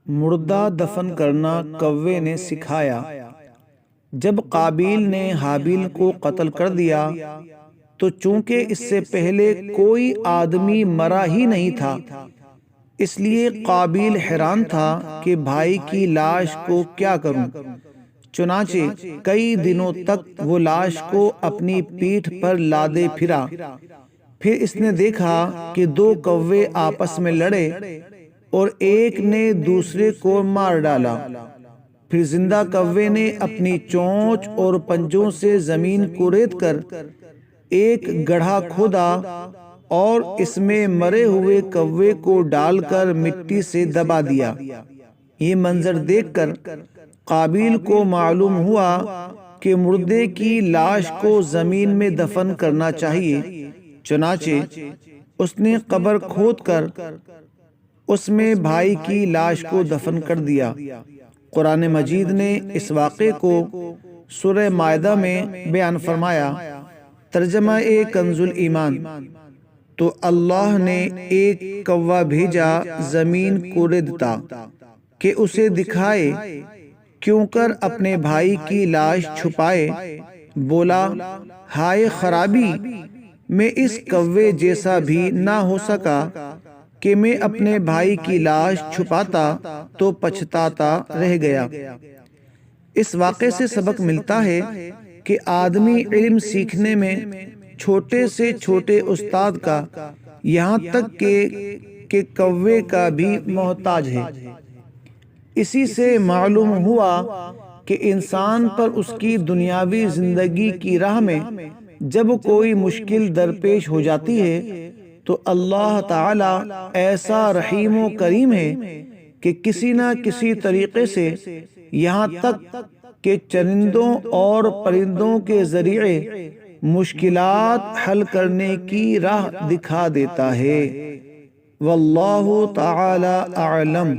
مردہ دفن کرنا کوے نے سکھایا۔ جب قابیل نے حابیل کو قتل کر دیا تو چونکہ اس سے پہلے کوئی آدمی مرا ہی نہیں تھا، اس لیے قابیل حیران تھا کہ بھائی کی لاش کو کیا کروں۔ چنانچہ کئی دنوں تک وہ لاش کو اپنی پیٹھ پر لادے پھرا۔ پھر اس نے دیکھا کہ دو کوے آپس میں لڑے اور ایک نے دوسرے کو مار ڈالا۔ پھر زندہ کوے نے اپنی چونچ اور پنجوں سے زمین کو ریت کر ایک گڑھا کھودا اور اس میں مرے ہوئے کوے کو ڈال کر مٹی سے دبا دیا۔ یہ منظر دیکھ کر قابیل کو معلوم ہوا کہ مردے کی لاش کو زمین میں دفن کرنا چاہیے۔ چنانچہ اس نے قبر کھود کر اس میں بھائی کی لاش کو دفن کر دیا۔ قرآن مجید نے اس واقعے کو سورہ مائدہ میں بیان فرمایا۔ ترجمہ کنز الایمان۔ تو اللہ نے ایک کوا بھیجا زمین کو ردتا کہ اسے دکھائے کیوں کر اپنے بھائی کی لاش چھپائے۔ بولا، ہائے خرابی، میں اس کوے جیسا بھی نہ ہو سکا کہ میں اپنے بھائی کی لاش چھپاتا تو پچھتاتا رہ گیا۔ اس واقعے سے سبق ملتا ہے کہ آدمی علم سیکھنے میں چھوٹے سے چھوٹے استاد کا، یہاں تک کہ کوے کا بھی محتاج ہے۔ اسی سے معلوم ہوا کہ انسان پر اس کی دنیاوی زندگی کی راہ میں جب کوئی مشکل درپیش ہو جاتی ہے تو اللہ تعالی ایسا رحیم و کریم ہے کہ کسی نہ کسی طریقے سے، یہاں تک کہ چرندوں اور پرندوں کے ذریعے، مشکلات حل کرنے کی راہ دکھا دیتا ہے۔ واللہ تعالی اعلم۔